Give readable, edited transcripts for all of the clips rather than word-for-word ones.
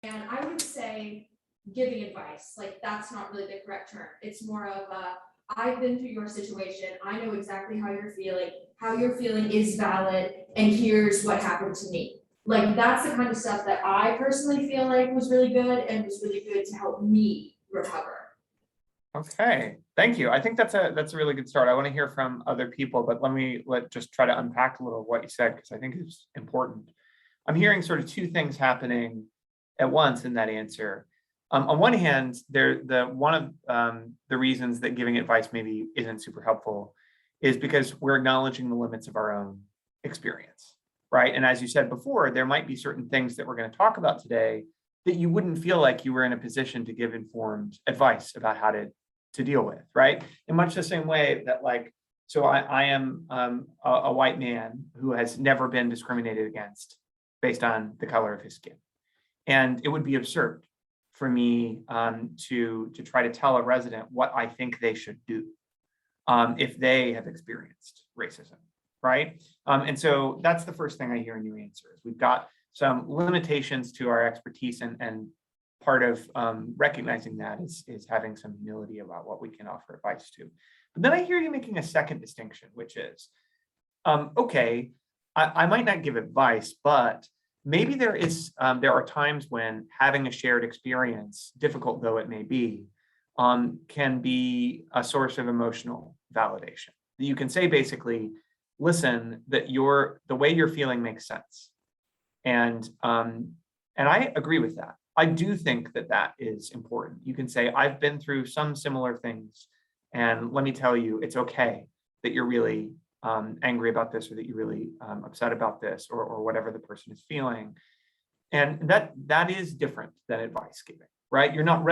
And I would say giving advice, like that's not really the correct term. It's more of a, I've been through your situation. I know exactly how you're feeling. How you're feeling is valid, and here's what happened to me. Like that's the kind of stuff that I personally feel like was really good and was really good to help me recover. Okay, thank you. I think that's a really good start. I want to hear from other people, but let just try to unpack a little of what you said, because I think it's important. I'm hearing sort of two things happening at once in that answer. On one hand, one of the reasons that giving advice maybe isn't super helpful is because we're acknowledging the limits of our own experience, right? And as you said before, there might be certain things that we're going to talk about today that you wouldn't feel like you were in a position to give informed advice about how to deal with, right? In much the same way that, like, so I am a white man who has never been discriminated against based on the color of his skin. And it would be absurd for me to try to tell a resident what I think they should do if they have experienced racism, right? And so that's the first thing I hear in your answer is we've got some limitations to our expertise, and part of recognizing that is having some humility about what we can offer advice to. But then I hear you making a second distinction, which is, okay, I might not give advice, but maybe there are times when having a shared experience, difficult though it may be, can be a source of emotional validation. You can say basically, listen, that the way you're feeling makes sense. And I agree with that. I do think that is important. You can say, I've been through some similar things, and let me tell you, it's okay that you're really angry about this, or that you're really upset about this, or whatever the person is feeling. And that is different than advice giving, right? You're not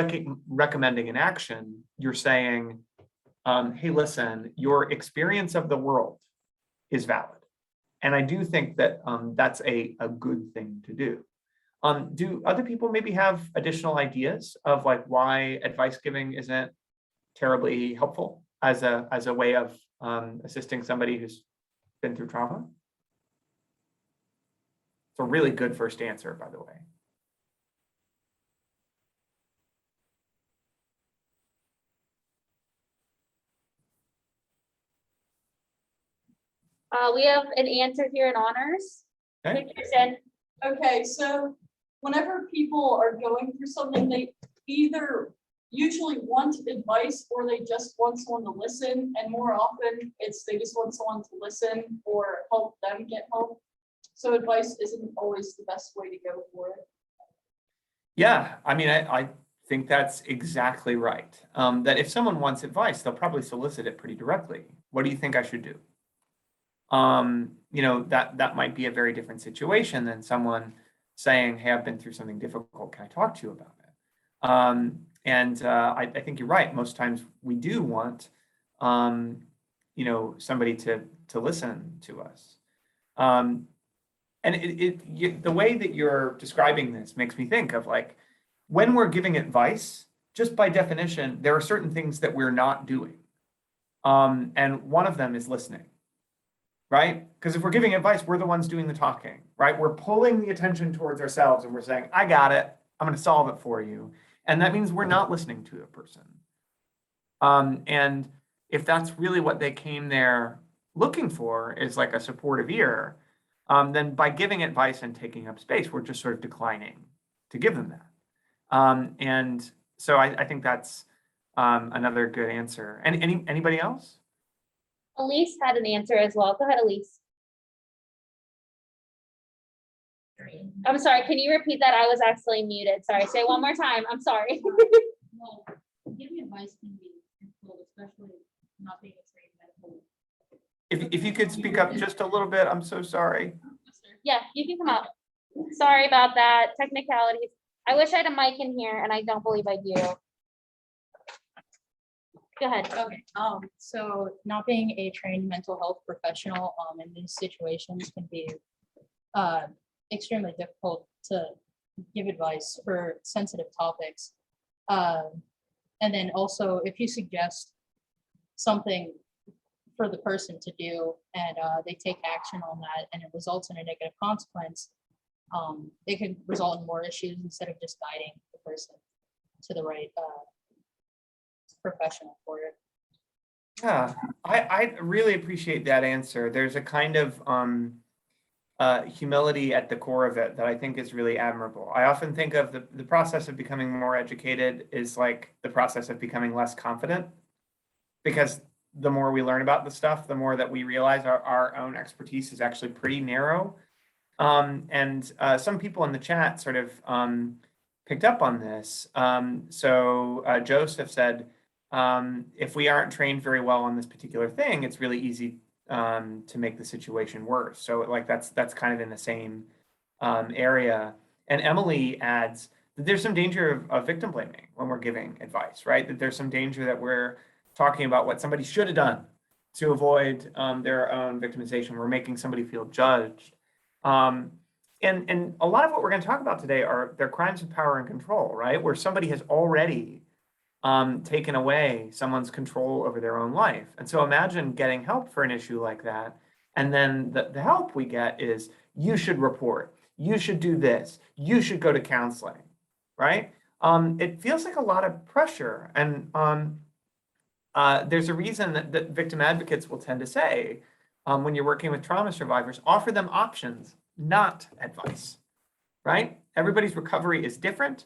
recommending an action. You're saying, hey, listen, your experience of the world is valid. And I do think that that's a good thing to do. Do other people maybe have additional ideas of like why advice giving isn't terribly helpful as a way of assisting somebody who's been through trauma? It's a really good first answer, by the way. We have an answer here in honors. Okay. Kristen. Okay, so whenever people are going through something, they either usually want advice or they just want someone to listen. And more often it's they just want someone to listen or help them get help. So advice isn't always the best way to go for it. Yeah, I mean, I think that's exactly right. That if someone wants advice, they'll probably solicit it pretty directly. What do you think I should do? That might be a very different situation than someone saying, hey, I've been through something difficult. Can I talk to you about it? I think you're right. Most times we do want, somebody to listen to us. The way that you're describing this makes me think of like, when we're giving advice, just by definition, there are certain things that we're not doing. And one of them is listening. Right? Because if we're giving advice, we're the ones doing the talking, right? We're pulling the attention towards ourselves and we're saying, I got it. I'm going to solve it for you. And that means we're not listening to a person. And if that's really what they came there looking for is like a supportive ear, then by giving advice and taking up space, we're just sort of declining to give them that. And so I think that's another good answer. And anybody else? Elise had an answer as well. Go ahead, Elise. I'm sorry, can you repeat that? I was actually muted. Sorry, say it one more time. I'm sorry. Well, giving advice can be difficult, especially not being a trained medical. If you could speak up just a little bit, I'm so sorry. Yeah, you can come up. Sorry about that. Technicalities. I wish I had a mic in here, and I don't believe I do. Go ahead. Okay, so not being a trained mental health professional in these situations can be extremely difficult to give advice for sensitive topics. And then also, if you suggest something for the person to do and they take action on that and it results in a negative consequence, it could result in more issues instead of just guiding the person to the right professional for it. Yeah, I really appreciate that answer. There's a kind of humility at the core of it that I think is really admirable. I often think of the process of becoming more educated is like the process of becoming less confident, because the more we learn about the stuff, the more that we realize our own expertise is actually pretty narrow. And some people in the chat sort of picked up on this. So Joseph said, if we aren't trained very well on this particular thing, it's really easy to make the situation worse. So like that's kind of in the same area. And Emily adds that there's some danger of victim blaming when we're giving advice, right? That there's some danger that we're talking about what somebody should have done to avoid their own victimization. We're making somebody feel judged. And a lot of what we're going to talk about today are their crimes of power and control, right? Where somebody has already taken away someone's control over their own life. And so imagine getting help for an issue like that. And then the help we get is, you should report, you should do this, you should go to counseling, right? It feels like a lot of pressure. And there's a reason that victim advocates will tend to say, when you're working with trauma survivors, offer them options, not advice, right? Everybody's recovery is different.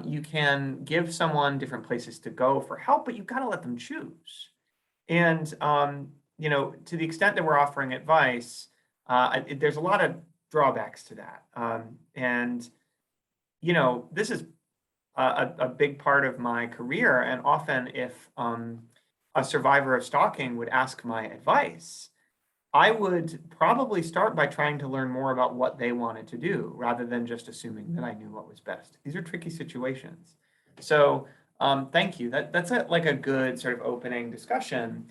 You can give someone different places to go for help, but you've got to let them choose. And, to the extent that we're offering advice, there's a lot of drawbacks to that. This is a big part of my career. And often if a survivor of stalking would ask my advice, I would probably start by trying to learn more about what they wanted to do rather than just assuming that I knew what was best. These are tricky situations. So thank you. That's like a good sort of opening discussion,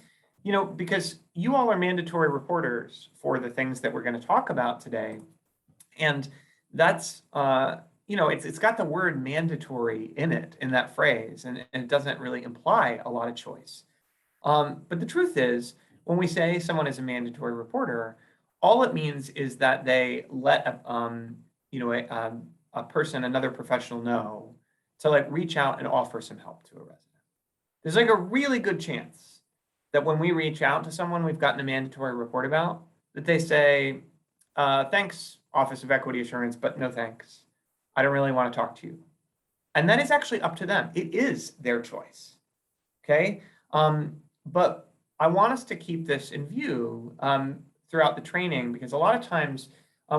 because you all are mandatory reporters for the things that we're going to talk about today. And that's, it's got the word mandatory in it, in that phrase, and it doesn't really imply a lot of choice. But the truth is, when we say someone is a mandatory reporter, all it means is that they let a person, another professional, know to like reach out and offer some help to a resident. There's like a really good chance that when we reach out to someone we've gotten a mandatory report about, that they say, thanks, Office of Equity Assurance, but no thanks. I don't really want to talk to you. And that is actually up to them. It is their choice. Okay. But I want us to keep this in view throughout the training, because a lot of times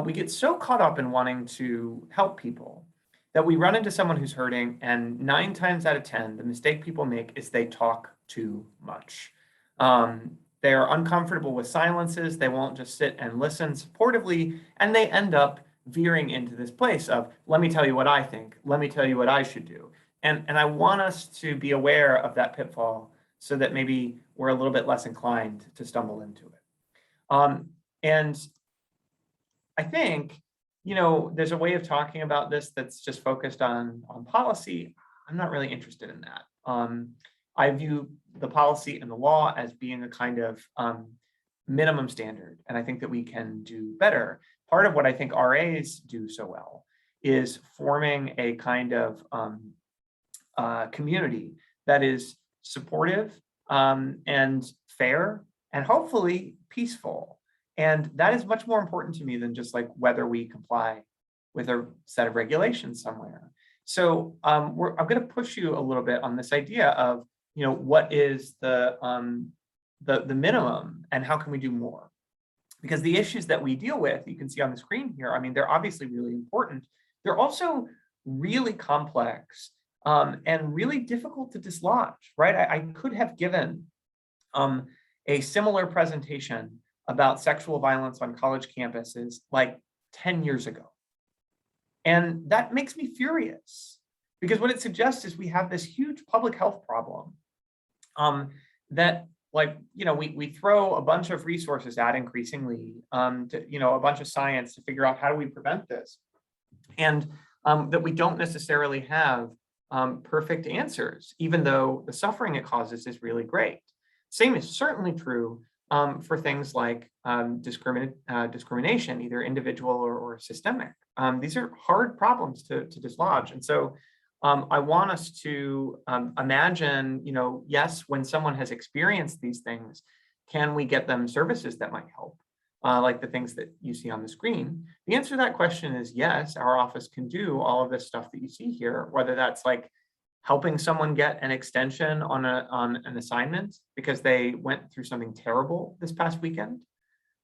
we get so caught up in wanting to help people that we run into someone who's hurting, and 9 times out of 10, the mistake people make is they talk too much. They're uncomfortable with silences. They won't just sit and listen supportively, and they end up veering into this place of, let me tell you what I think. Let me tell you what I should do. And I want us to be aware of that pitfall so that maybe we're a little bit less inclined to stumble into it. And I think, there's a way of talking about this that's just focused on policy. I'm not really interested in that. I view the policy and the law as being a kind of minimum standard, and I think that we can do better. Part of what I think RAs do so well is forming a kind of community that is supportive and fair and hopefully peaceful. And that is much more important to me than just like whether we comply with a set of regulations somewhere. So I'm going to push you a little bit on this idea of, what is the minimum and how can we do more? Because the issues that we deal with, you can see on the screen here, they're obviously really important. They're also really complex and really difficult to dislodge, right? I could have given a similar presentation about sexual violence on college campuses like 10 years ago. And that makes me furious, because what it suggests is we have this huge public health problem that we throw a bunch of resources at increasingly, to, a bunch of science to figure out how do we prevent this, and that we don't necessarily have perfect answers, even though the suffering it causes is really great. Same is certainly true for things like discrimination, either individual or systemic. These are hard problems to dislodge. And so I want us to imagine, yes, when someone has experienced these things, can we get them services that might help? Like the things that you see on the screen? The answer to that question is yes, our office can do all of this stuff that you see here, whether that's like helping someone get an extension on an assignment because they went through something terrible this past weekend,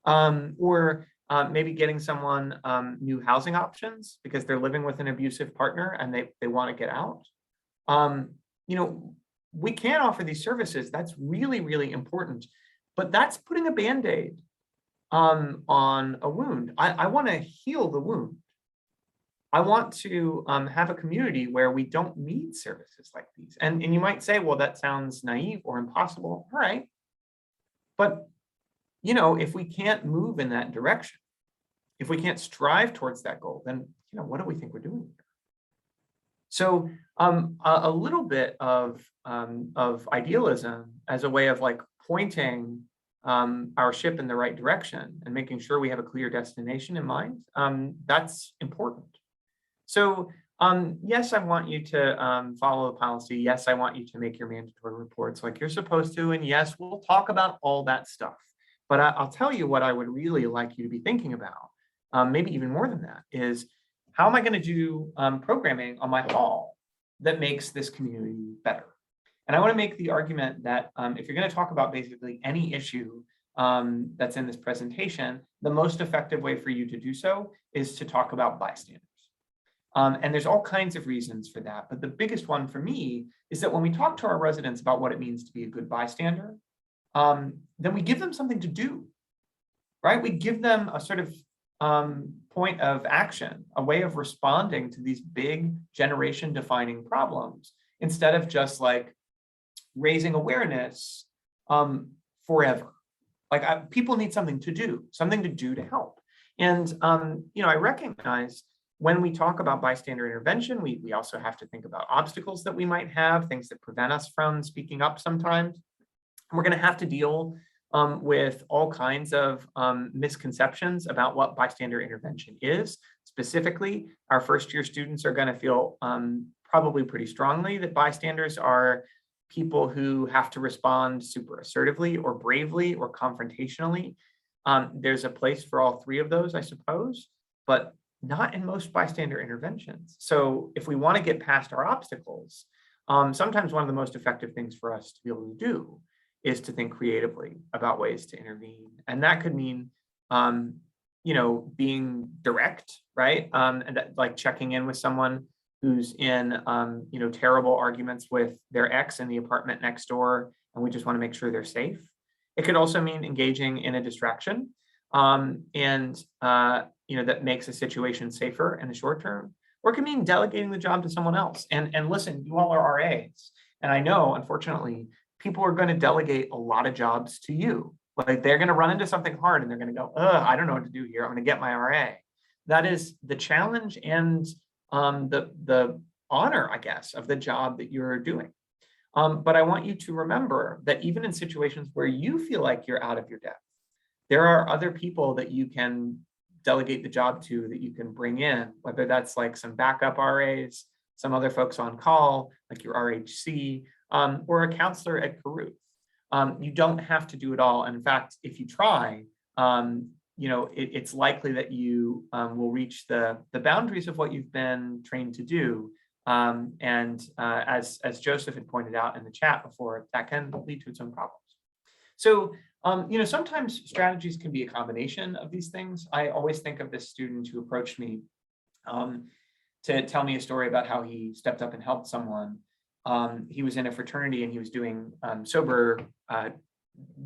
or maybe getting someone new housing options because they're living with an abusive partner and they want to get out. We can offer these services. That's really, really important, but that's putting a Band-Aid on a wound. I want to heal the wound. I want to have a community where we don't need services like these. And you might say, well, that sounds naive or impossible. All right. But, if we can't move in that direction, if we can't strive towards that goal, then, what do we think we're doing here? So a little bit of idealism as a way of like pointing our ship in the right direction and making sure we have a clear destination in mind, that's important. So yes, I want you to follow the policy. Yes, I want you to make your mandatory reports like you're supposed to. And yes, we'll talk about all that stuff. But I'll tell you what I would really like you to be thinking about, maybe even more than that, is how am I going to do programming on my hall that makes this community better? And I want to make the argument that if you're going to talk about basically any issue that's in this presentation, the most effective way for you to do so is to talk about bystanders. And there's all kinds of reasons for that. But the biggest one for me is that when we talk to our residents about what it means to be a good bystander, then we give them something to do, right? We give them a sort of point of action, a way of responding to these big generation defining problems, instead of just like raising awareness forever. Like people need something to do to help. And, I recognize when we talk about bystander intervention, we also have to think about obstacles that we might have, things that prevent us from speaking up sometimes. We're going to have to deal with all kinds of misconceptions about what bystander intervention is. Specifically, our first-year students are going to feel probably pretty strongly that bystanders are people who have to respond super assertively or bravely or confrontationally. There's a place for all three of those, I suppose, but not in most bystander interventions. So if we want to get past our obstacles, sometimes one of the most effective things for us to be able to do is to think creatively about ways to intervene. And that could mean, being direct, right? And like checking in with someone who's in, terrible arguments with their ex in the apartment next door, and we just want to make sure they're safe. It could also mean engaging in a distraction, that makes a situation safer in the short term, or it can mean delegating the job to someone else. And listen, you all are RAs, and I know, unfortunately, people are going to delegate a lot of jobs to you. Like they're going to run into something hard and they're going to go, I don't know what to do here. I'm going to get my RA. That is the challenge and the honor, I guess, of the job that you're doing. But I want you to remember that even in situations where you feel like you're out of your depth, there are other people that you can delegate the job to, that you can bring in, whether that's like some backup RAs, some other folks on call, like your RHC, or a counselor at Caruth. You don't have to do it all. And in fact, if you try, it's likely that you will reach the boundaries of what you've been trained to do. As Joseph had pointed out in the chat before, that can lead to its own problems. So, sometimes strategies can be a combination of these things. I always think of this student who approached me to tell me a story about how he stepped up and helped someone. He was in a fraternity and he was doing sober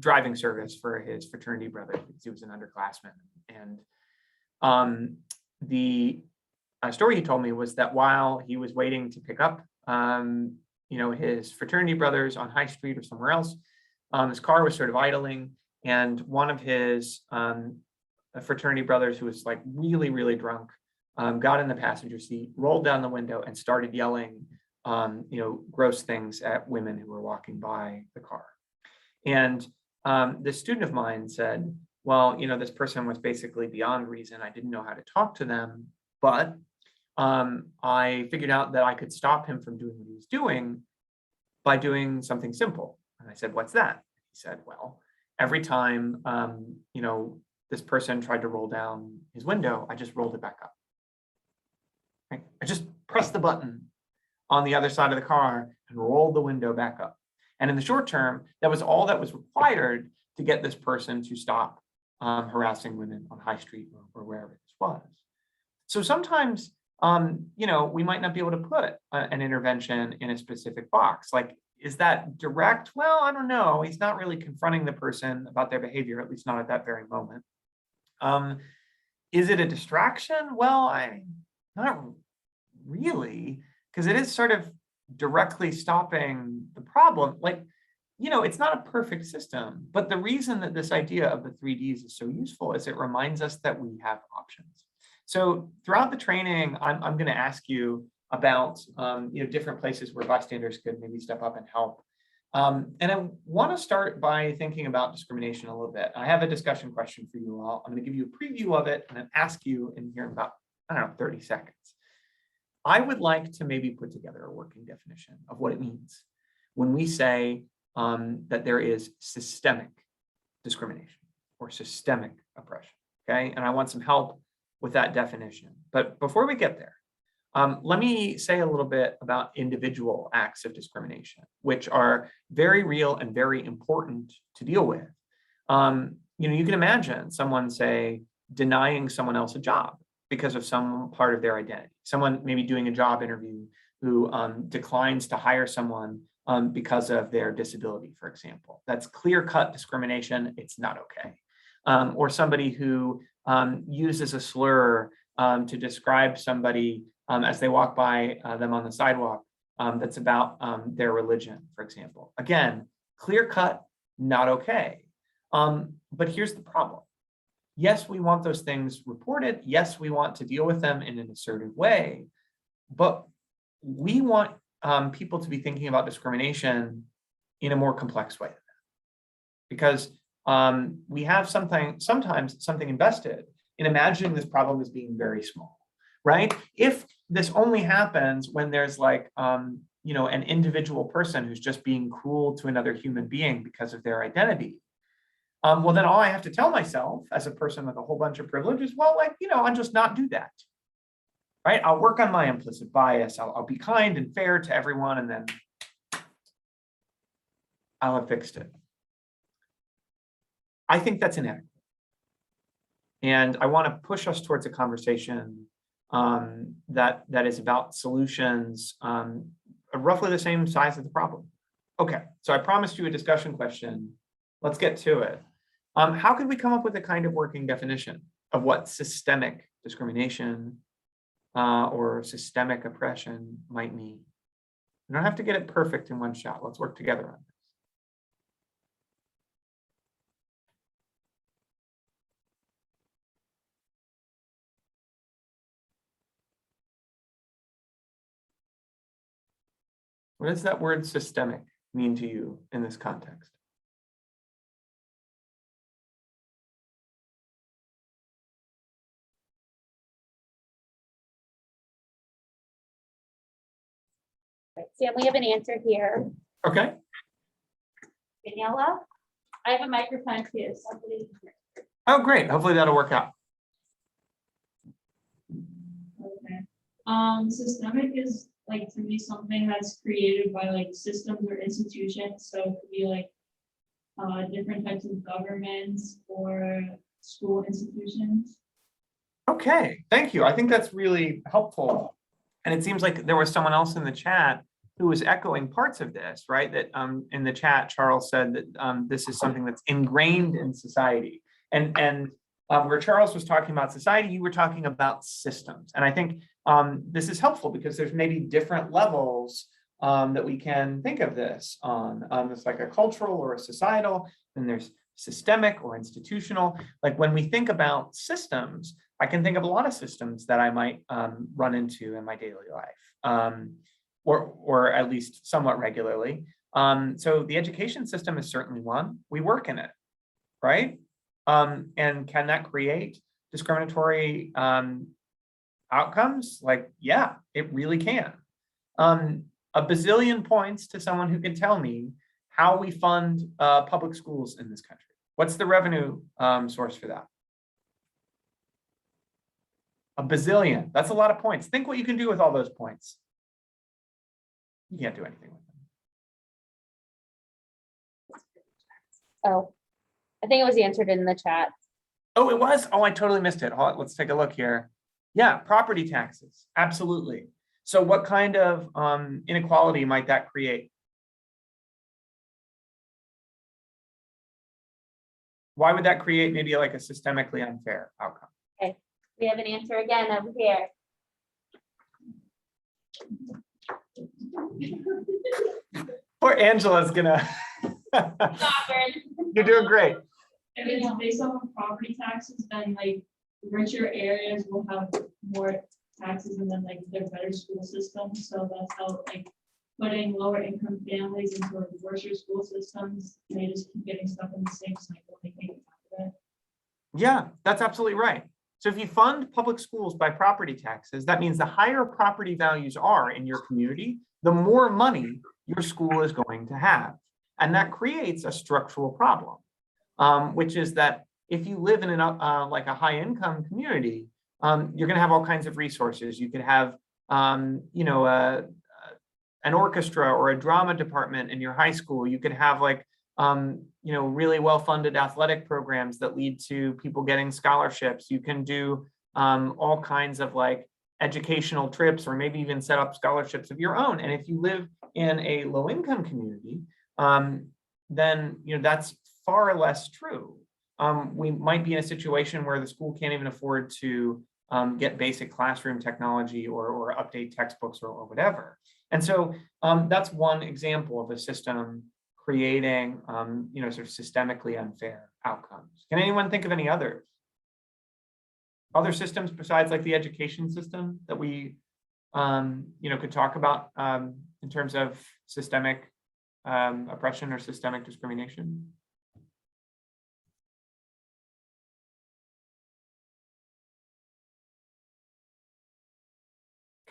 driving service for his fraternity brother because he was an underclassman. And the story he told me was that while he was waiting to pick up, his fraternity brothers on High Street or somewhere else, his car was sort of idling, and one of his fraternity brothers, who was like really, really drunk, got in the passenger seat, rolled down the window, and started yelling, gross things at women who were walking by the car. And this student of mine said, well, this person was basically beyond reason. I didn't know how to talk to them, but I figured out that I could stop him from doing what he was doing by doing something simple. And I said, what's that? He said, well, every time, this person tried to roll down his window, I just rolled it back up. Right? I just pressed the button on the other side of the car and rolled the window back up. And in the short term, that was all that was required to get this person to stop harassing women on High Street or wherever this was. So sometimes, we might not be able to put an intervention in a specific box. Like, is that direct? Well, I don't know. He's not really confronting the person about their behavior, at least not at that very moment. Is it a distraction? Well, not really, because it is sort of directly stopping the problem. Like, it's not a perfect system, but the reason that this idea of the 3Ds is so useful is it reminds us that we have options. So throughout the training, I'm going to ask you about different places where bystanders could maybe step up and help. And I want to start by thinking about discrimination a little bit. I have a discussion question for you all. I'm going to give you a preview of it and then ask you in here in about, 30 seconds. I would like to maybe put together a working definition of what it means when we say that there is systemic discrimination or systemic oppression, okay? And I want some help with that definition. But before we get there, let me say a little bit about individual acts of discrimination, which are very real and very important to deal with. You can imagine someone, say, denying someone else a job because of some part of their identity. Someone maybe doing a job interview who declines to hire someone because of their disability, for example. That's clear-cut discrimination. It's not okay. Or somebody who uses a slur to describe somebody as they walk by them on the sidewalk that's about their religion, for example. Again, clear-cut, not okay. But here's the problem. Yes, we want those things reported. Yes, we want to deal with them in an assertive way, but we want people to be thinking about discrimination in a more complex way than that. Because we have sometimes something invested in imagining this problem as being very small, right? If this only happens when there's like, an individual person who's just being cruel to another human being because of their identity, well, then all I have to tell myself as a person with a whole bunch of privileges, well, I'll just not do that, right? I'll work on my implicit bias. I'll be kind and fair to everyone, and then I'll have fixed it. I think that's inadequate. And I want to push us towards a conversation that is about solutions roughly the same size as the problem. Okay, so I promised you a discussion question. Let's get to it. How could we come up with a kind of working definition of what systemic discrimination or systemic oppression might mean? We don't have to get it perfect in one shot. Let's work together on this. What does that word systemic mean to you in this context? Sam, we have an answer here. Okay. Daniela, I have a microphone too. Somebody. Oh, great. Hopefully that'll work out. Okay. Systemic is like to me something that's created by like systems or institutions. So it could be like different types of governments or school institutions. Okay, thank you. I think that's really helpful. And it seems like there was someone else in the chat who was echoing parts of this, right? That in the chat, Charles said that this is something that's ingrained in society. And where Charles was talking about society, you were talking about systems. And I think this is helpful because there's maybe different levels that we can think of this on. There's like a cultural or a societal, and there's systemic or institutional. Like when we think about systems, I can think of a lot of systems that I might run into in my daily life, or at least somewhat regularly. So the education system is certainly one. We work in it, right? And can that create discriminatory outcomes? Like, yeah, it really can. A bazillion points to someone who can tell me how we fund public schools in this country. What's the revenue source for that? A bazillion. That's a lot of points. Think what you can do with all those points. You can't do anything with them. Oh, I think it was answered in the chat. Oh, it was? Oh, I totally missed it. Let's take a look here. Yeah, property taxes. Absolutely. So what kind of inequality might that create? Why would that create maybe like a systemically unfair outcome? We have an answer again over here. Poor Angela's gonna. Awkward. You're doing great. If it's based on property taxes, then like richer areas will have more taxes and then like they're better school systems. So that's how like putting lower income families into like worse school systems, they just keep getting stuck in the same cycle. They can't get out of it. Yeah, that's absolutely right. So if you fund public schools by property taxes, that means the higher property values are in your community, the more money your school is going to have. And that creates a structural problem, which is that if you live in like a high income community, you're going to have all kinds of resources. You could have, you know, an orchestra or a drama department in your high school. You could have like, you know, really well-funded athletic programs that lead to people getting scholarships. You can do all kinds of like educational trips or maybe even set up scholarships of your own. And if you live in a low-income community, then you know that's far less true. We might be in a situation where the school can't even afford to get basic classroom technology or update textbooks or whatever. And so that's one example of a system creating, you know, sort of systemically unfair outcomes. Can anyone think of any others? Other systems besides like the education system that we, you know, could talk about in terms of systemic oppression or systemic discrimination?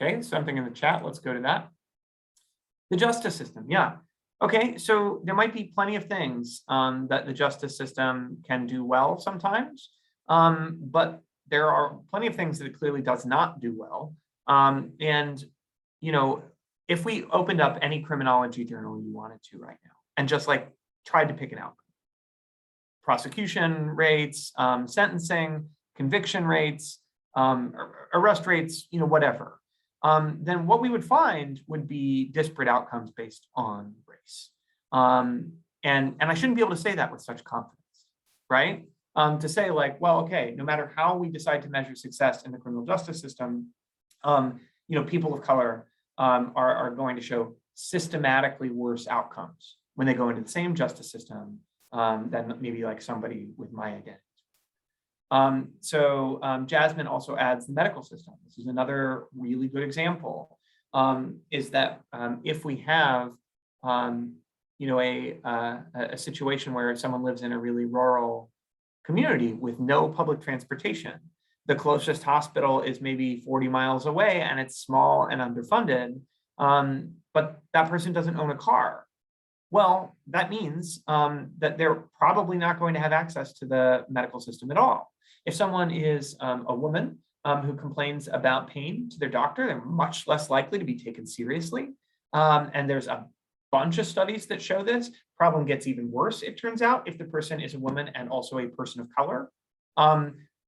Okay, something in the chat, let's go to that. The justice system, yeah. Okay, so there might be plenty of things that the justice system can do well sometimes, but there are plenty of things that it clearly does not do well. And, you know, if we opened up any criminology journal you wanted to right now and just like tried to pick an outcome, prosecution rates, sentencing, conviction rates, arrest rates, you know, whatever, then what we would find would be disparate outcomes based on race. And I shouldn't be able to say that with such confidence, right? To say like, well, okay, no matter how we decide to measure success in the criminal justice system, you know, people of color are going to show systematically worse outcomes when they go into the same justice system than maybe like somebody with my identity. Jasmine also adds the medical system. This is another really good example, is that if we have, you know, a situation where someone lives in a really rural community with no public transportation, the closest hospital is maybe 40 miles away and it's small and underfunded, but that person doesn't own a car. Well, that means that they're probably not going to have access to the medical system at all. If someone is a woman who complains about pain to their doctor, they're much less likely to be taken seriously. And there's a bunch of studies that show this. Problem gets even worse, it turns out, if the person is a woman and also a person of color,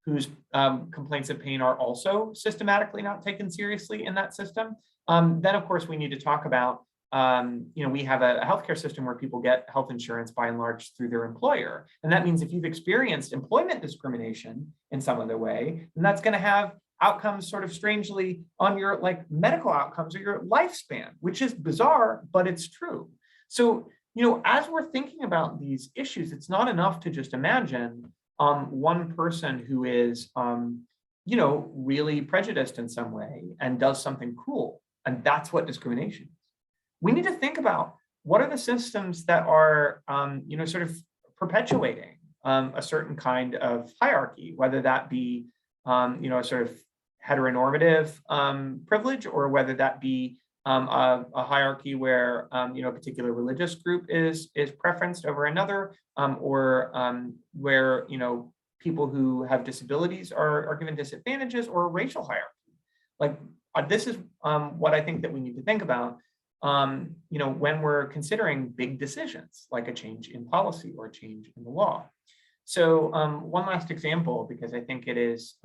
whose complaints of pain are also systematically not taken seriously in that system. Then, of course, we need to talk about, you know, we have a healthcare system where people get health insurance by and large through their employer. And that means if you've experienced employment discrimination in some other way, then that's going to have outcomes sort of strangely on your like medical outcomes or your lifespan, which is bizarre, but it's true. So, you know, as we're thinking about these issues, it's not enough to just imagine one person who is, you know, really prejudiced in some way and does something cruel. And that's what discrimination is. We need to think about what are the systems that are, sort of perpetuating a certain kind of hierarchy, whether that be, a sort of heteronormative privilege, or whether that be a hierarchy where a particular religious group is preferenced over another, or where people who have disabilities are given disadvantages, or a racial hierarchy. Like this is what I think that we need to think about. When we're considering big decisions like a change in policy or a change in the law. So one last example, because I think it is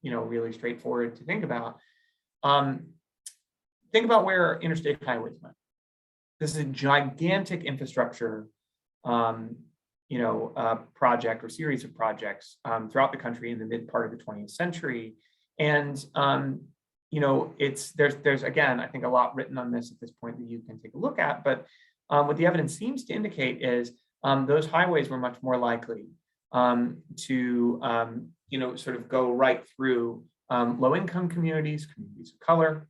really straightforward to think about. Think about where interstate highways went. This is a gigantic infrastructure project or series of projects throughout the country in the mid part of the 20th century. And there's again, I think a lot written on this at this point that you can take a look at, but what the evidence seems to indicate is those highways were much more likely to sort of go right through low-income communities, communities of color.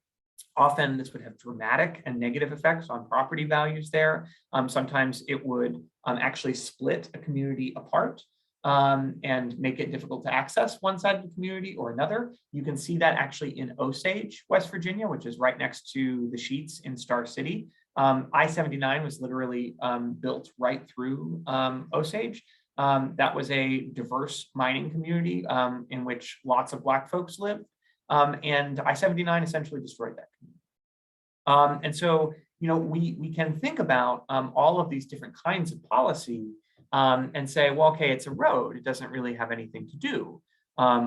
Often this would have dramatic and negative effects on property values there. Sometimes it would actually split a community apart and make it difficult to access one side of the community or another. You can see that actually in Osage, West Virginia, which is right next to the Sheets in Star City. I-79 was literally built right through Osage. That was a diverse mining community in which lots of Black folks lived. And I-79 essentially destroyed that community. And so, we can think about all of these different kinds of policy and say, well, okay, it's a road. It doesn't really have anything to do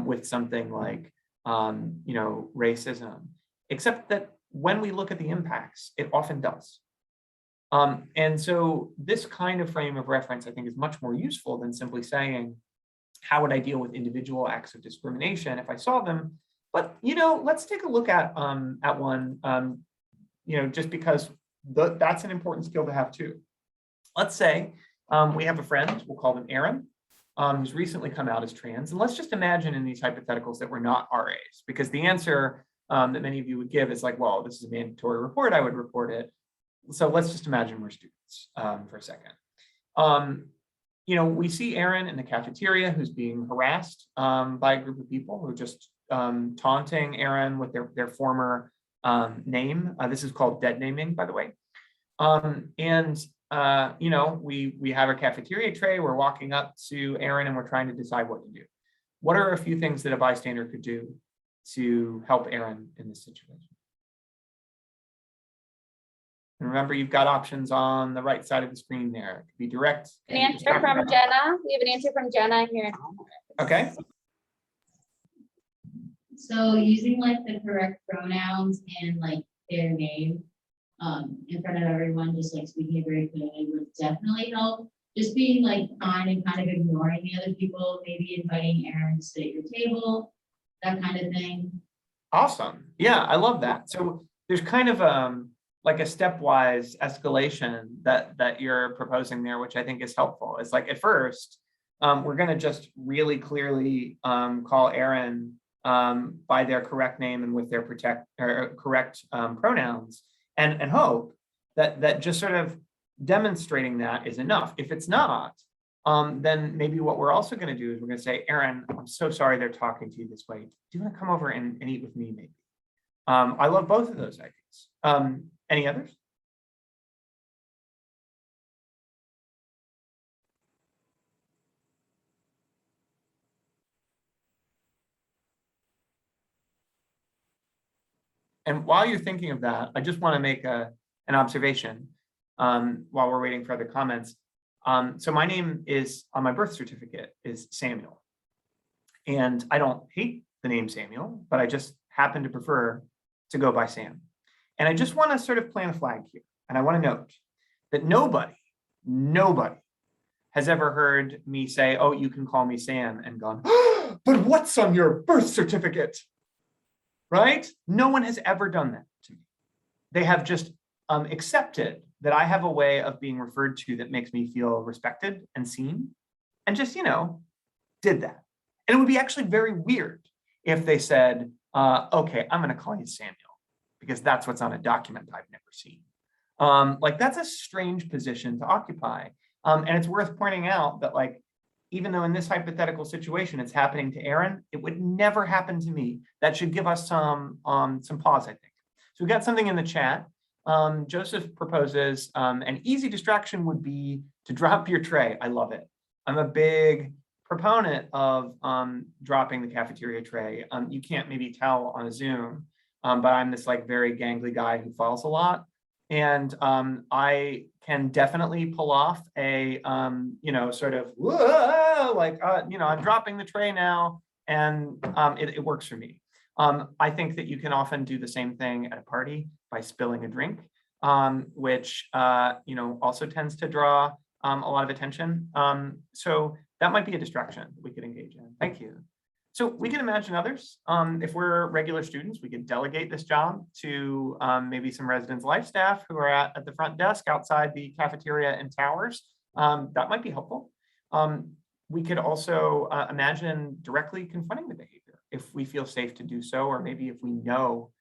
with something like, racism, except that when we look at the impacts, it often does. And so this kind of frame of reference, I think, is much more useful than simply saying, how would I deal with individual acts of discrimination if I saw them? But, let's take a look at one, just because that's an important skill to have too. Let's say we have a friend, we'll call them Aaron, who's recently come out as trans. And let's just imagine in these hypotheticals that we're not RAs, because the answer that many of you would give is like, well, this is a mandatory report, I would report it. So let's just imagine we're students for a second. We see Aaron in the cafeteria who's being harassed by a group of people who are just taunting Aaron with their former name. This is called dead naming, by the way. We have a cafeteria tray. We're walking up to Aaron and we're trying to decide what to do. What are a few things that a bystander could do to help Aaron in this situation? And remember, you've got options on the right side of the screen there. It could be direct. An answer from Jenna. We have an answer from Jenna here. Okay. So using like the correct pronouns and like their name in front of everyone, just like speaking it very clearly would definitely help. Just being like kind and kind of ignoring the other people, maybe inviting Aaron to sit at your table, that kind of thing. Awesome. Yeah, I love that. So there's kind of like a stepwise escalation that you're proposing there, which I think is helpful. It's like at first, we're going to just really clearly call Aaron by their correct name and with their correct pronouns, and hope that just sort of demonstrating that is enough. If it's not, then maybe what we're also going to do is we're going to say, Aaron, I'm so sorry they're talking to you this way. Do you want to come over and eat with me, maybe? I love both of those ideas. Any others? And while you're thinking of that, I just want to make an observation while we're waiting for other comments. So my name is, on my birth certificate, is Samuel. And I don't hate the name Samuel, but I just happen to prefer to go by Sam. And I just want to sort of plant a flag here. And I want to note that nobody has ever heard me say, oh, you can call me Sam, and gone, oh, but what's on your birth certificate? Right? No one has ever done that to me. They have just accepted that I have a way of being referred to that makes me feel respected and seen, and just, did that. And it would be actually very weird if they said, okay, I'm going to call you Samuel, because that's what's on a document I've never seen. Like that's a strange position to occupy. And it's worth pointing out that like, even though in this hypothetical situation, it's happening to Aaron, it would never happen to me. That should give us some pause, I think. So we got something in the chat. Joseph proposes an easy distraction would be to drop your tray. I love it. I'm a big proponent of dropping the cafeteria tray. You can't maybe tell on a Zoom, but I'm this like very gangly guy who falls a lot. And I can definitely pull off a, sort of, whoa, like, I'm dropping the tray now, and it works for me. I think that you can often do the same thing at a party by spilling a drink, which, also tends to draw a lot of attention. So that might be a distraction we could engage in. Thank you. So we can imagine others. If we're regular students, we could delegate this job to maybe some residence life staff who are at the front desk outside the cafeteria and towers. That might be helpful. We could also imagine directly confronting the behavior if we feel safe to do so, or maybe if we know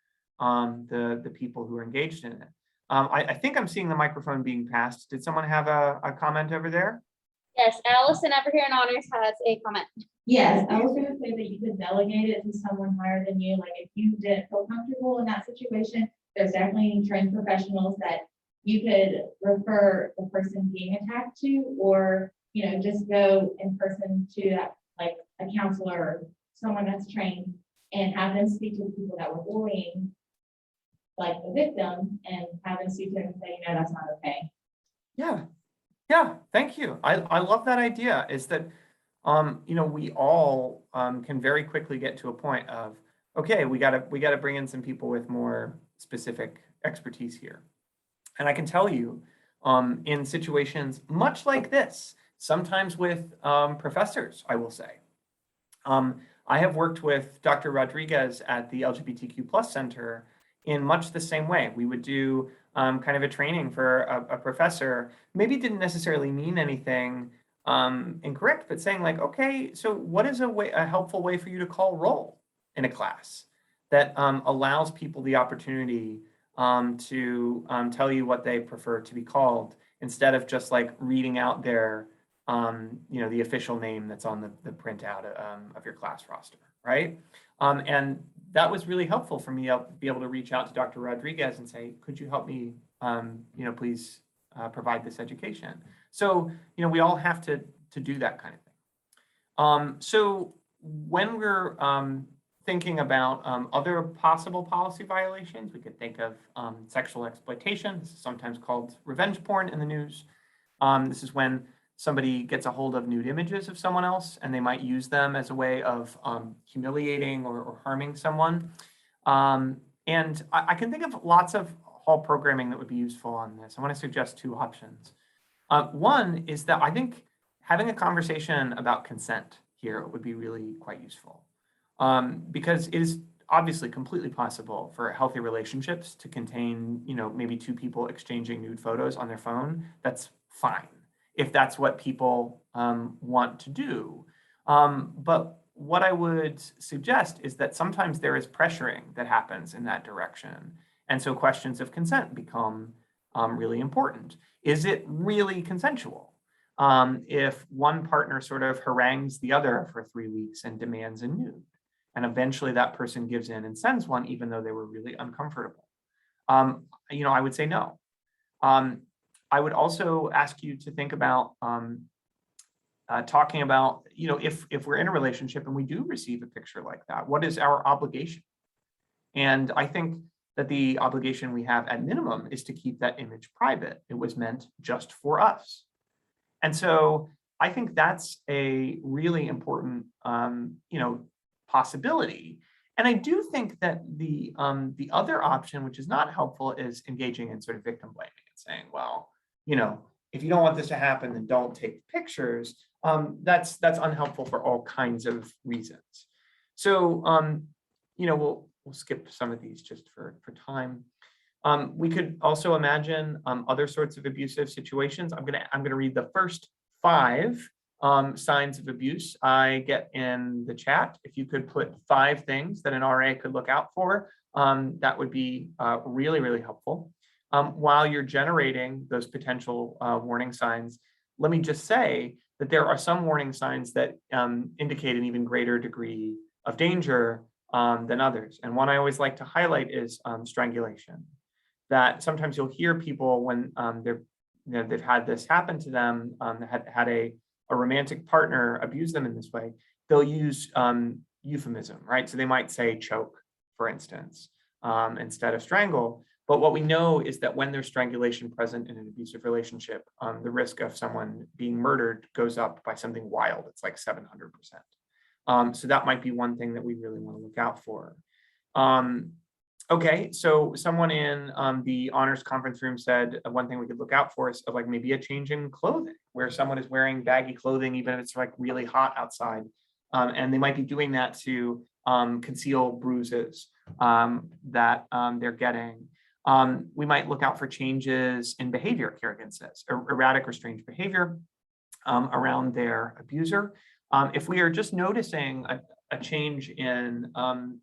the people who are engaged in it. I think I'm seeing the microphone being passed. Did someone have a comment over there? Yes, Allison over here in honors has a comment. Yes, I was gonna say that you could delegate it to someone higher than you, like if you didn't feel comfortable in that situation, there's definitely trained professionals that you could refer the person being attacked to, or, just go in person to that, like a counselor or someone that's trained and have them speak to the people that were bullying, like the victim, and have them speak to them and say, that's not okay. Yeah, thank you. I love that idea, is that we all can very quickly get to a point of, okay, we gotta bring in some people with more specific expertise here. And I can tell you, in situations much like this, sometimes with professors, I will say, I have worked with Dr. Rodriguez at the LGBTQ+ Center in much the same way. We would do kind of a training for a professor, maybe didn't necessarily mean anything incorrect, but saying like, okay, so what is a helpful way for you to call roll in a class that allows people the opportunity to tell you what they prefer to be called, instead of just like reading out their, the official name that's on the printout of your class roster, right? And that was really helpful for me to be able to reach out to Dr. Rodriguez and say, could you help me, please provide this education? So, we all have to do that kind of thing. So when we're thinking about other possible policy violations, we could think of sexual exploitation. This is sometimes called revenge porn in the news. This is when somebody gets a hold of nude images of someone else and they might use them as a way of humiliating or harming someone. And I can think of lots of hall programming that would be useful on this. I want to suggest two options. One is that I think having a conversation about consent here would be really quite useful, because it is obviously completely possible for healthy relationships to contain, maybe two people exchanging nude photos on their phone. That's fine if that's what people want to do. But what I would suggest is that sometimes there is pressuring that happens in that direction. And so questions of consent become really important. Is it really consensual? If one partner sort of harangues the other for 3 weeks and demands a nude, and eventually that person gives in and sends one, even though they were really uncomfortable. I would say no. I would also ask you to think about talking about, if we're in a relationship and we do receive a picture like that, what is our obligation? And I think that the obligation we have at minimum is to keep that image private. It was meant just for us. And so I think that's a really important, possibility. And I do think that the other option, which is not helpful, is engaging in sort of victim blaming and saying, well, if you don't want this to happen, then don't take pictures. That's unhelpful for all kinds of reasons. So, we'll skip some of these just for time. We could also imagine other sorts of abusive situations. I'm gonna read the first 5 signs of abuse I get in the chat. If you could put 5 things that an RA could look out for, that would be really, really helpful. While you're generating those potential warning signs, let me just say that there are some warning signs that indicate an even greater degree of danger than others. And one I always like to highlight is strangulation. That sometimes you'll hear people when they've had this happen to them, had a romantic partner abuse them in this way, they'll use euphemism, right? So they might say choke, for instance, instead of strangle. But what we know is that when there's strangulation present in an abusive relationship, the risk of someone being murdered goes up by something wild. It's like 700%. So that might be one thing that we really want to look out for. Okay, so someone in the honors conference room said one thing we could look out for is like maybe a change in clothing, where someone is wearing baggy clothing, even if it's like really hot outside. And they might be doing that to conceal bruises that they're getting. We might look out for changes in behavior, Kerrigan says, erratic or strange behavior around their abuser. If we are just noticing a change in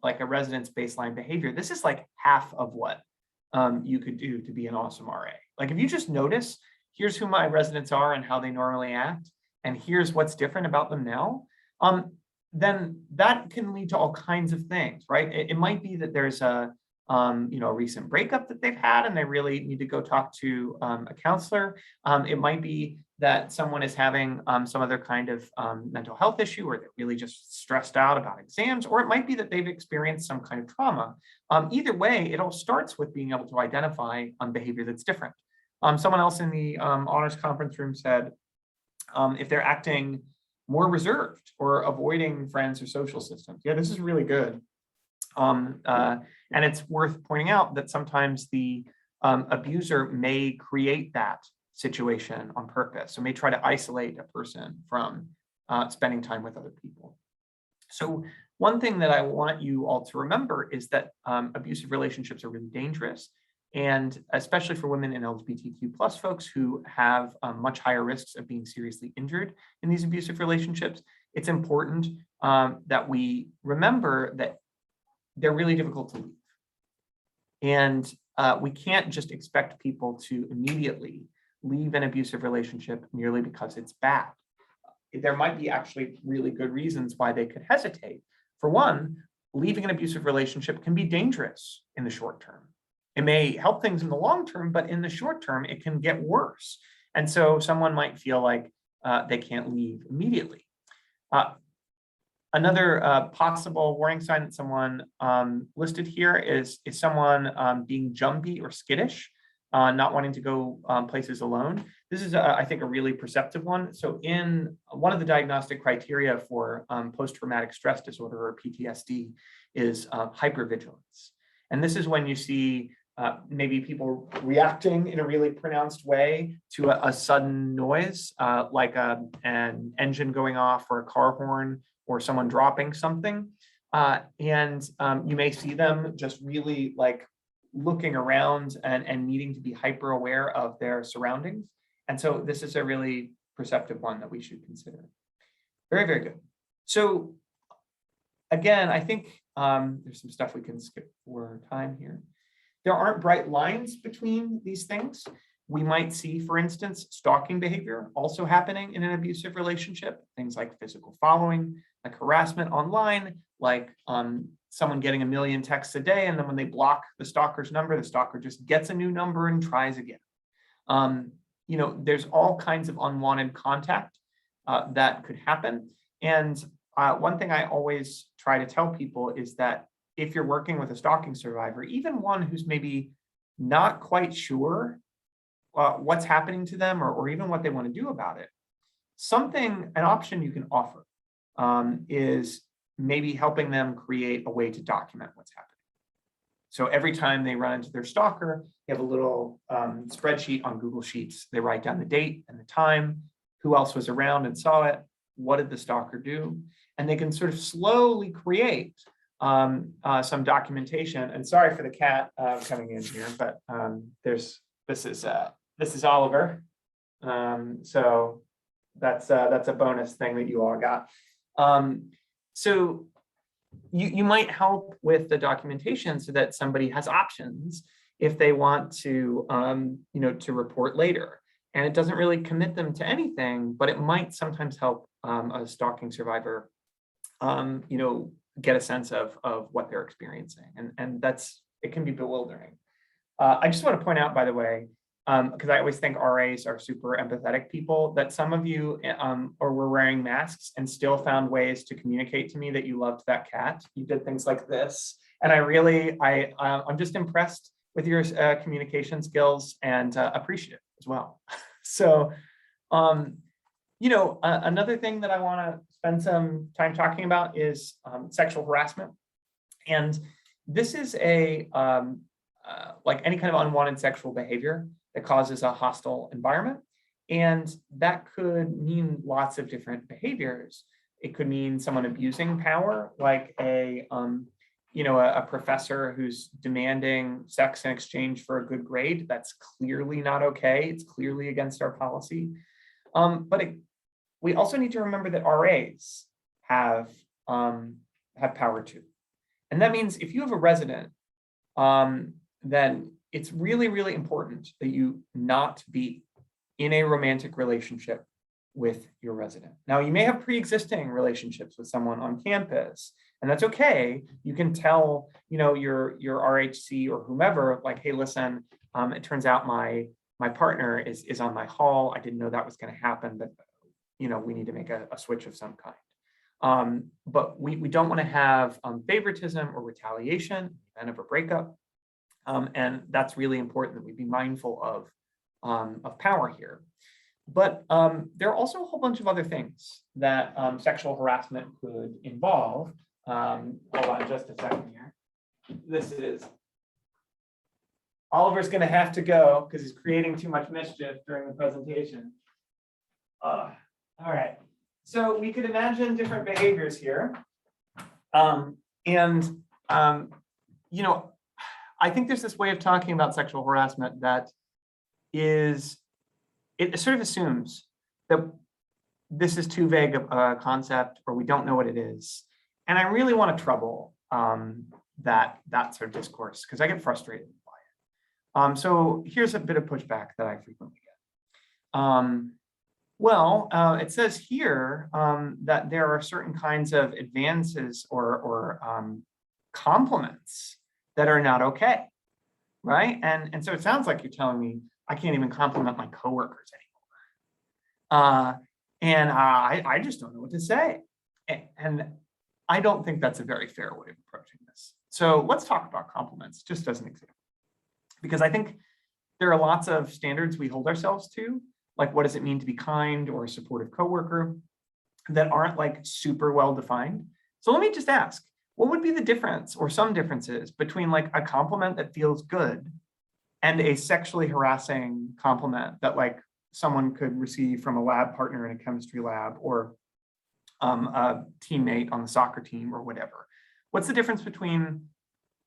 like a resident's baseline behavior, this is like half of what you could do to be an awesome RA. Like if you just notice, here's who my residents are and how they normally act, and here's what's different about them now, then that can lead to all kinds of things, right? It might be that there's a recent breakup that they've had and they really need to go talk to a counselor. It might be that someone is having some other kind of mental health issue, or they're really just stressed out about exams, or it might be that they've experienced some kind of trauma. Either way, it all starts with being able to identify behavior that's different. Someone else in the honors conference room said, if they're acting more reserved or avoiding friends or social systems. Yeah, this is really good. And it's worth pointing out that sometimes the abuser may create that situation on purpose. So may try to isolate a person from spending time with other people. So one thing that I want you all to remember is that abusive relationships are really dangerous. And especially for women and LGBTQ plus folks who have much higher risks of being seriously injured in these abusive relationships, it's important that we remember that they're really difficult to leave. And we can't just expect people to immediately leave an abusive relationship merely because it's bad. There might be actually really good reasons why they could hesitate. For one, leaving an abusive relationship can be dangerous in the short term. It may help things in the long term, but in the short term, it can get worse. And so someone might feel like they can't leave immediately. Another possible warning sign that someone listed here is someone being jumpy or skittish, not wanting to go places alone. This is, I think, a really perceptive one. So in one of the diagnostic criteria for post-traumatic stress disorder, or PTSD, is hypervigilance. And this is when you see maybe people reacting in a really pronounced way to a sudden noise, like an engine going off or a car horn, or someone dropping something. And you may see them just really like looking around and needing to be hyper aware of their surroundings. And so this is a really perceptive one that we should consider. Very, very good. So again, I think there's some stuff we can skip for time here. There aren't bright lines between these things. We might see, for instance, stalking behavior also happening in an abusive relationship, things like physical following, like harassment online, like someone getting 1 million texts a day, and then when they block the stalker's number, the stalker just gets a new number and tries again. There's all kinds of unwanted contact that could happen. And one thing I always try to tell people is that if you're working with a stalking survivor, even one who's maybe not quite sure what's happening to them, or even what they want to do about it, an option you can offer is maybe helping them create a way to document what's happening. So every time they run into their stalker, they have a little spreadsheet on Google Sheets. They write down the date and the time, who else was around and saw it, what did the stalker do, and they can sort of slowly create some documentation. And sorry for the cat coming in here, but this is Oliver. So that's a bonus thing that you all got. So you might help with the documentation so that somebody has options if they want to, to report later. And it doesn't really commit them to anything, but it might sometimes help a stalking survivor, get a sense of what they're experiencing. And it can be bewildering. I just want to point out, by the way, because I always think RAs are super empathetic people, that some of you were wearing masks and still found ways to communicate to me that you loved that cat. You did things like this. And I'm just impressed with your communication skills and appreciative as well. So, another thing that I want to spend some time talking about is sexual harassment. And this is like any kind of unwanted sexual behavior that causes a hostile environment. And that could mean lots of different behaviors. It could mean someone abusing power, like a professor who's demanding sex in exchange for a good grade. That's clearly not okay. It's clearly against our policy. We also need to remember that RAs have power too. And that means if you have a resident, then it's really, really important that you not be in a romantic relationship with your resident. Now, you may have pre-existing relationships with someone on campus, and that's okay. You can tell, your RHC or whomever, like, hey, listen, it turns out my partner is on my hall. I didn't know that was going to happen, but we need to make a switch of some kind. But we don't want to have favoritism or retaliation in the event of a breakup. And that's really important that we be mindful of power here. But there are also a whole bunch of other things that sexual harassment could involve. Hold on just a second here. Oliver's going to have to go because he's creating too much mischief during the presentation. All right. So we could imagine different behaviors here. I think there's this way of talking about sexual harassment that it sort of assumes that this is too vague a concept, or we don't know what it is. And I really want to trouble that sort of discourse because I get frustrated by it. So here's a bit of pushback that I frequently get. It says here that there are certain kinds of advances or compliments that are not okay, right? And so it sounds like you're telling me I can't even compliment my coworkers anymore. I just don't know what to say. And I don't think that's a very fair way of approaching this. So let's talk about compliments just as an example, because I think there are lots of standards we hold ourselves to, like what does it mean to be kind or a supportive coworker, that aren't like super well defined. So let me just ask, what would be the difference or some differences between like a compliment that feels good and a sexually harassing compliment that like someone could receive from a lab partner in a chemistry lab or a teammate on the soccer team or whatever? What's the difference between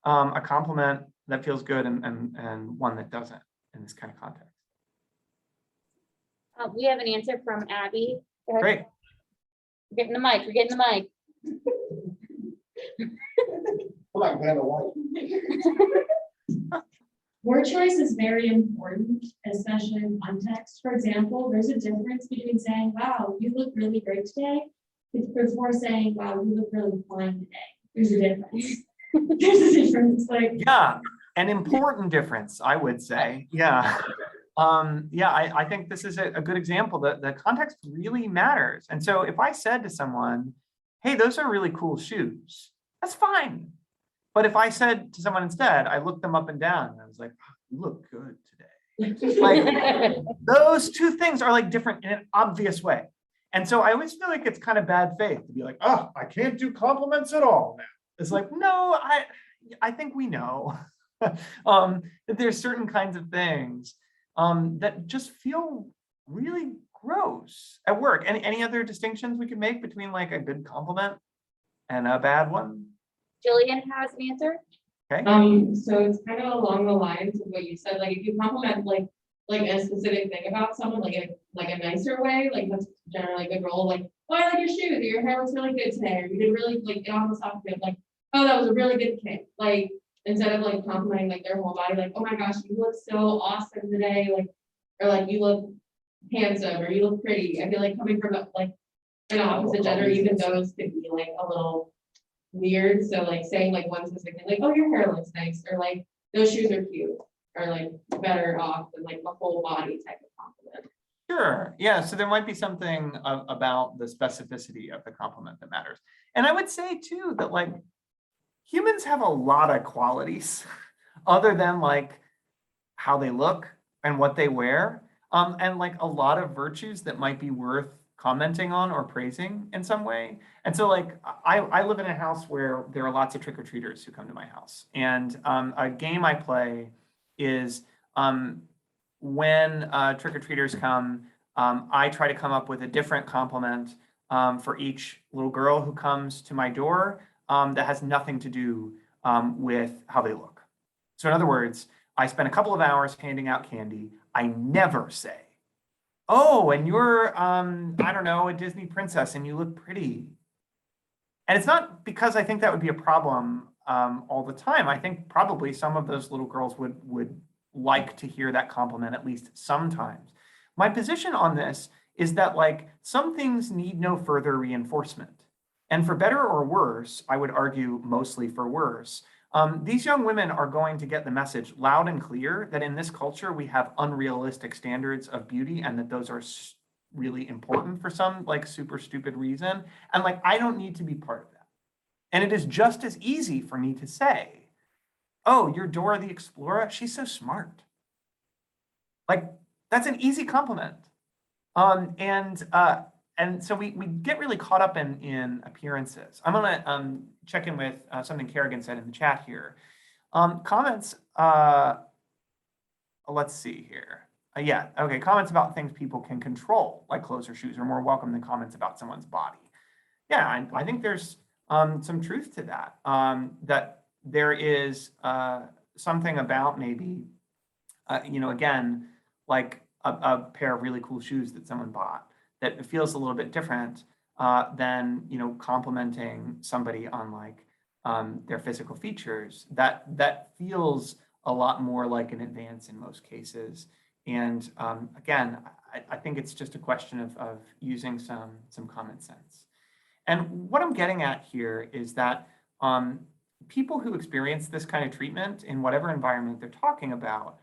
a compliment that feels good and one that doesn't in this kind of context? We have an answer from Abby. Go ahead. Great. We're getting the mic. We're getting the mic. Word choice is very important, especially in context. For example, there's a difference between saying, wow, you look really great today, before saying, wow, you look really fine today. There's a difference. There's a difference. Yeah, an important difference, I would say. Yeah. I think this is a good example that the context really matters. And so if I said to someone, hey, those are really cool shoes, that's fine. But if I said to someone instead, I looked them up and down and I was like, oh, you look good today. Like those two things are like different in an obvious way. And so I always feel like it's kind of bad faith to be like, oh, I can't do compliments at all now. It's like, no, I think we know that there's certain kinds of things that just feel really gross at work. Any other distinctions we can make between like a good compliment and a bad one? Jillian has an answer. Okay. So it's kind of along the lines of what you said, like if you compliment like a specific thing about someone, like a nicer way, like that's generally a good role. Like, oh, I like your shoes, or your hair looks really good today, or you did really like get on the soft field, like, oh, that was a really good kick. Like instead of like complimenting like their whole body, like, oh my gosh, you look so awesome today, like, or like you look handsome or you look pretty. I feel like coming from like an opposite gender, even those could be like a little weird. So like saying like one specific thing, like, oh, your hair looks nice, or like those shoes are cute, or like better off than like the whole body type of compliment. Sure, yeah, so there might be something about the specificity of the compliment that matters. And I would say too, that like, humans have a lot of qualities other than like how they look and what they wear, and like a lot of virtues that might be worth commenting on or praising in some way. And so like, I live in a house where there are lots of trick-or-treaters who come to my house. And a game I play is when trick-or-treaters come, I try to come up with a different compliment for each little girl who comes to my door that has nothing to do with how they look. So in other words, I spend a couple of hours handing out candy. I never say, oh, and you're, I don't know, a Disney princess and you look pretty. And it's not because I think that would be a problem all the time. I think probably some of those little girls would like to hear that compliment at least sometimes. My position on this is that like some things need no further reinforcement. And for better or worse, I would argue mostly for worse, these young women are going to get the message loud and clear that in this culture, we have unrealistic standards of beauty and that those are really important for some like super stupid reason. And like, I don't need to be part of that. And it is just as easy for me to say, oh, you're Dora the Explorer, she's so smart. Like, that's an easy compliment. And so we get really caught up in appearances. I'm gonna check in with something Kerrigan said in the chat here. Comments, let's see here. Yeah, okay, comments about things people can control, like clothes or shoes, are more welcome than comments about someone's body. Yeah, I think there's some truth to that, that there is something about maybe, again, like a pair of really cool shoes that someone bought that feels a little bit different than complimenting somebody on like their physical features. That feels a lot more like an advance in most cases. And again, I think it's just a question of using some common sense. And what I'm getting at here is that people who experience this kind of treatment in whatever environment they're talking about,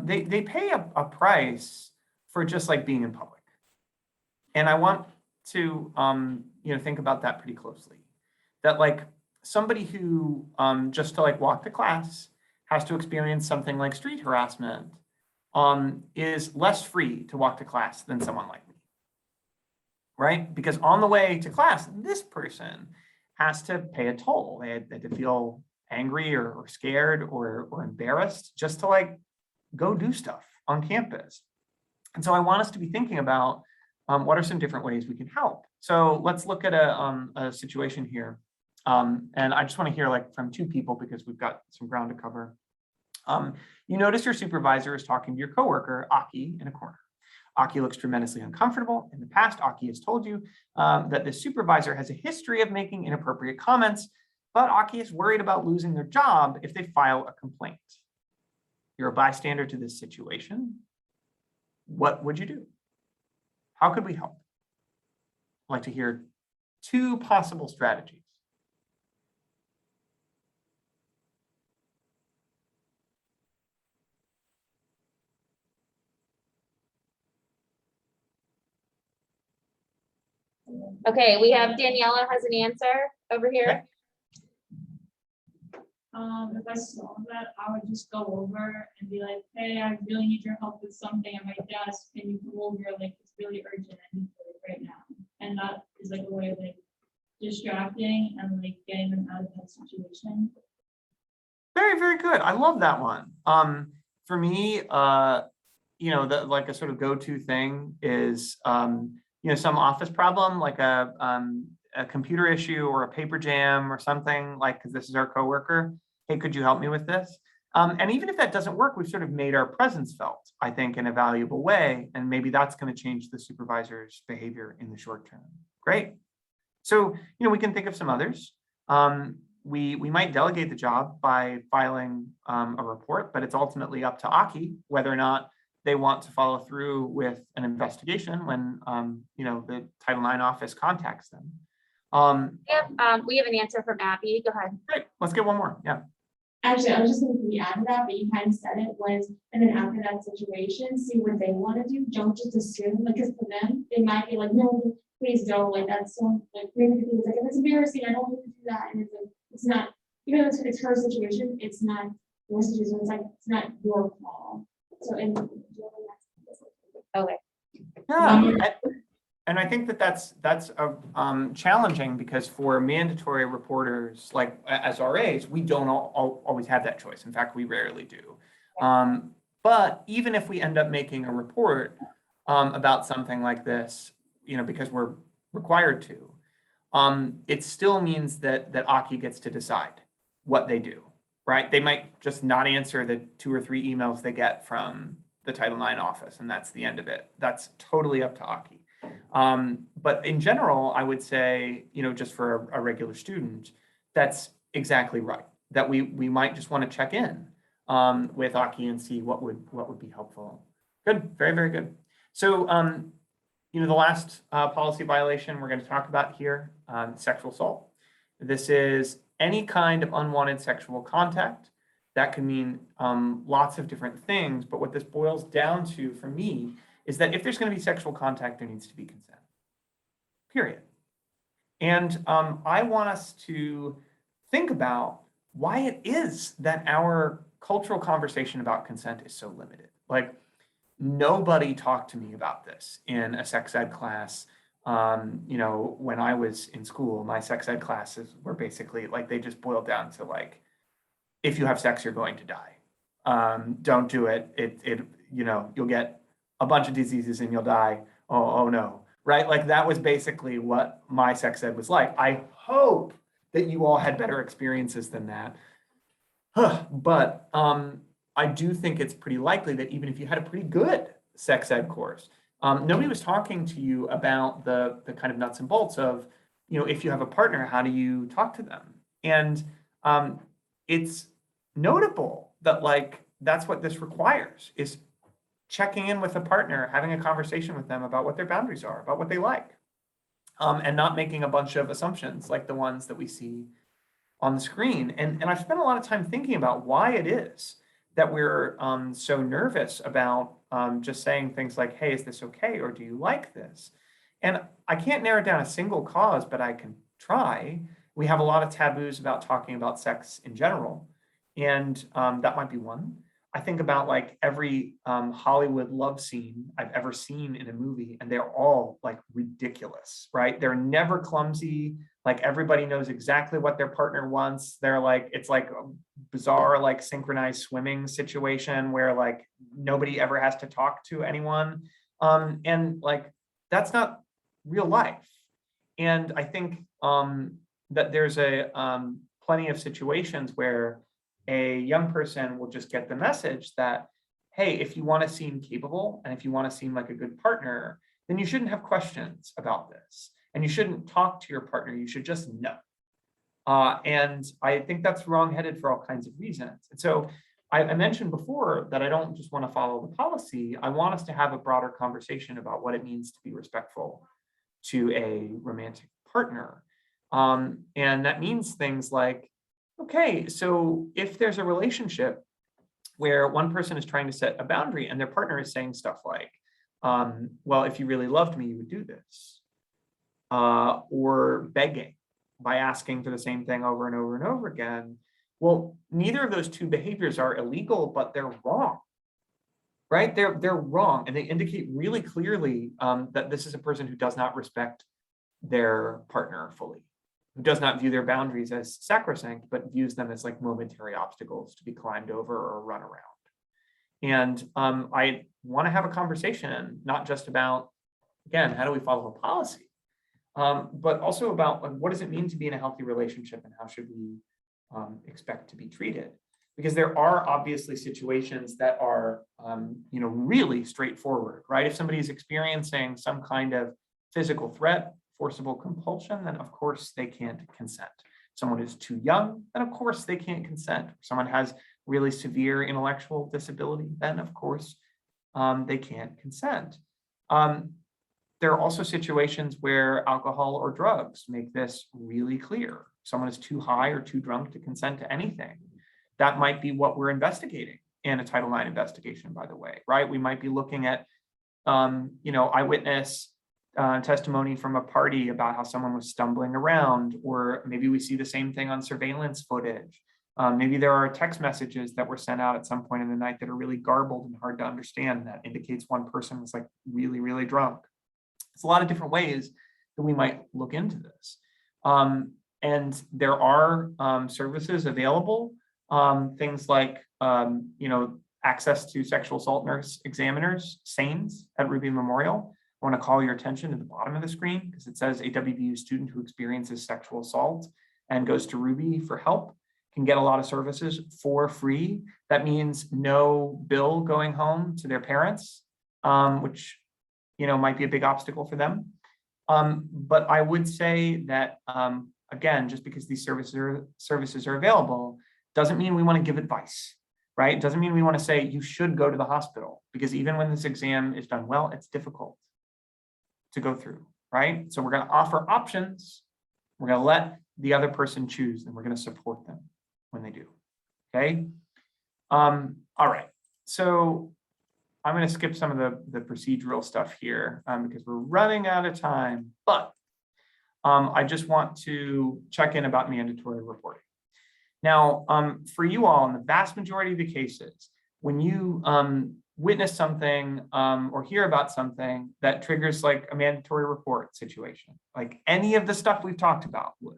they pay a price for just like being in public. And I want to think about that pretty closely. That like somebody who just to like walk to class has to experience something like street harassment is less free to walk to class than someone like me, right? Because on the way to class, this person has to pay a toll. They had to feel angry or scared or embarrassed just to like go do stuff on campus. And so I want us to be thinking about what are some different ways we can help. So let's look at a situation here. And I just want to hear like from two people because we've got some ground to cover. You notice your supervisor is talking to your coworker, Aki, in a corner. Aki looks tremendously uncomfortable. In the past, Aki has told you that the supervisor has a history of making inappropriate comments, but Aki is worried about losing their job if they file a complaint. You're a bystander to this situation. What would you do? How could we help? I'd like to hear two possible strategies. Okay, we have Daniela has an answer over here. If I saw that, I would just go over and be like, hey, I really need your help with something at my desk. Can you come over? Like, it's really urgent. I need it right now. And that is like a way of like distracting and like getting them out of that situation. Very, very good. I love that one. For me, like a sort of go-to thing is, some office problem, like a computer issue or a paper jam or something, like, because this is our coworker. Hey, could you help me with this? And even if that doesn't work, we've sort of made our presence felt, I think, in a valuable way. And maybe that's going to change the supervisor's behavior in the short term. Great. So, we can think of some others. we might delegate the job by filing a report, but it's ultimately up to Aki whether or not they want to follow through with an investigation when the Title IX office contacts them. We have an answer from Abby. Go ahead. Great, let's get one more. Yeah. Actually, I was just gonna quickly add to that, but you kind of said it was, and then after that situation, see what they want to do, don't just assume, because for them, they might be like, no, please don't, like, that's so, like, maybe it's like, it's embarrassing, I don't want to do that, and it's like, it's not, even though it's her situation, it's not your situation, it's like, it's not your call, so, and. Okay. Yeah, and I think that's challenging because for mandatory reporters like as RAs, we don't always have that choice. In fact, we rarely do. But even if we end up making a report about something like this, because we're required to, it still means that Aki gets to decide what they do, right? They might just not answer the 2 or 3 emails they get from the Title IX office, and that's the end of it. That's totally up to Aki. But in general, I would say, just for a regular student, that's exactly right. That we might just want to check in with Aki and see what would be helpful. Good, very, very good. So, the last policy violation we're going to talk about here, sexual assault. This is any kind of unwanted sexual contact. That can mean lots of different things, but what this boils down to for me is that if there's going to be sexual contact, there needs to be consent, period. And I want us to think about why it is that our cultural conversation about consent is so limited. Like, nobody talked to me about this in a sex ed class. When I was in school, my sex ed classes were basically like, they just boiled down to like, if you have sex, you're going to die. Don't do it. You'll get a bunch of diseases and you'll die. Oh no, right? Like that was basically what my sex ed was like. I hope that you all had better experiences than that. But I do think it's pretty likely that even if you had a pretty good sex ed course, nobody was talking to you about the kind of nuts and bolts of, if you have a partner, how do you talk to them? And it's notable that that's what this requires, is checking in with a partner, having a conversation with them about what their boundaries are, about what they like, and not making a bunch of assumptions like the ones that we see on the screen. And I've spent a lot of time thinking about why it is that we're so nervous about just saying things like, hey, is this okay? Or do you like this? And I can't narrow down a single cause, but I can try. We have a lot of taboos about talking about sex in general. And that might be one. I think about like every Hollywood love scene I've ever seen in a movie, and they're all like ridiculous, right? They're never clumsy. Like everybody knows exactly what their partner wants. They're like, it's like a bizarre, like synchronized swimming situation where like nobody ever has to talk to anyone. And like, that's not real life. And I think that there's plenty of situations where a young person will just get the message that, hey, if you want to seem capable and if you want to seem like a good partner, then you shouldn't have questions about this. And you shouldn't talk to your partner. You should just know. And I think that's wrong-headed for all kinds of reasons. And so I mentioned before that I don't just want to follow the policy. I want us to have a broader conversation about what it means to be respectful to a romantic partner. And that means things like, okay, so if there's a relationship where one person is trying to set a boundary and their partner is saying stuff like, well, if you really loved me, you would do this. Or begging by asking for the same thing over and over and over again. Well, neither of those two behaviors are illegal, but they're wrong, right? They're wrong, and they indicate really clearly that this is a person who does not respect their partner fully, who does not view their boundaries as sacrosanct, but views them as like momentary obstacles to be climbed over or run around. And I want to have a conversation, not just about, again, how do we follow a policy, but also about like, what does it mean to be in a healthy relationship and how should we expect to be treated? Because there are obviously situations that are, really straightforward, right? If somebody is experiencing some kind of physical threat, forcible compulsion, then of course they can't consent. someone is too young, then of course they can't consent. If someone has really severe intellectual disability, then of course they can't consent. There are also situations where alcohol or drugs make this really clear. Someone is too high or too drunk to consent to anything. That might be what we're investigating in a Title IX investigation, by the way, right? We might be looking at, eyewitness testimony from a party about how someone was stumbling around, or maybe we see the same thing on surveillance footage. Maybe there are text messages that were sent out at some point in the night that are really garbled and hard to understand. That indicates one person was like really, really drunk. It's a lot of different ways that we might look into this. And there are services available, things like, access to sexual assault nurse examiners, SANES at Ruby Memorial. I want to call your attention to the bottom of the screen because it says a WVU student who experiences sexual assault and goes to Ruby for help can get a lot of services for free. That means no bill going home to their parents, which might be a big obstacle for them. But I would say that, again, just because these services are available, doesn't mean we want to give advice, right? It doesn't mean we want to say you should go to the hospital, because even when this exam is done well, it's difficult to go through, right? So we're going to offer options. We're going to let the other person choose, and we're going to support them when they do, okay? All right, so I'm going to skip some of the procedural stuff here because we're running out of time, but I just want to check in about mandatory reporting. Now, for you all, in the vast majority of the cases, when you witness something or hear about something that triggers like a mandatory report situation, like any of the stuff we've talked about would,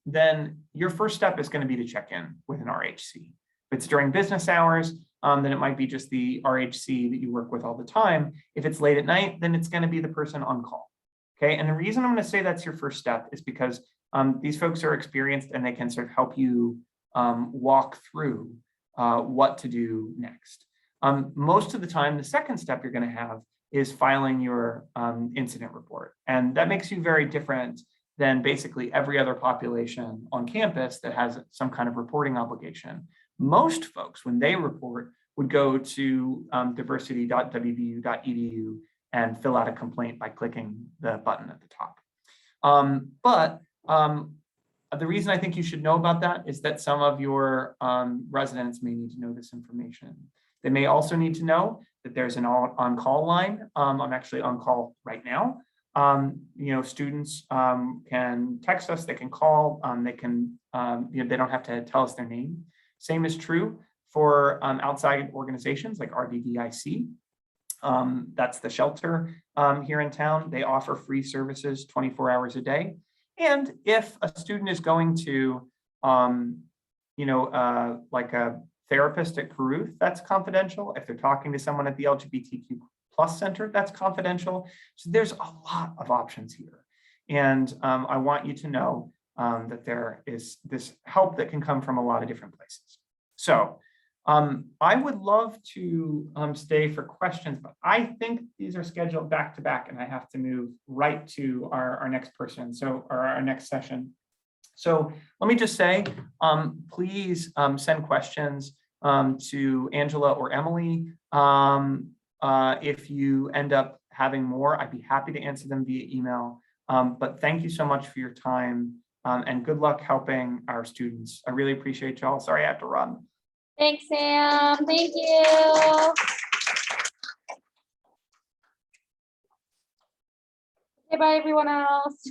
then your first step is going to be to check in with an RHC. If it's during business hours, then it might be just the RHC that you work with all the time. If it's late at night, then it's going to be the person on call. Okay, and the reason I'm going to say that's your first step is because these folks are experienced and they can sort of help you walk through what to do next. Most of the time, the second step you're going to have is filing your incident report. And that makes you very different than basically every other population on campus that has some kind of reporting obligation. Most folks, when they report, would go to diversity.wvu.edu and fill out a complaint by clicking the button at the top. But the reason I think you should know about that is that some of your residents may need to know this information. They may also need to know that there's an on-call line. I'm actually on call right now. Students can text us, they can call, they can, they don't have to tell us their name. Same is true for outside organizations like RVVIC. That's the shelter here in town. They offer free services 24 hours a day. And if a student is going to, like a therapist at Caruth, that's confidential. If they're talking to someone at the LGBTQ+ Center, that's confidential. So there's a lot of options here. And I want you to know that there is this help that can come from a lot of different places. So I would love to stay for questions, but I think these are scheduled back to back and I have to move right to our next person, or our next session. So let me just say, please send questions to Angela or Emily. If you end up having more, I'd be happy to answer them via email. But thank you so much for your time and good luck helping our students. I really appreciate y'all. Sorry I have to run. Thanks, Sam. Thank you. Okay, bye, everyone else.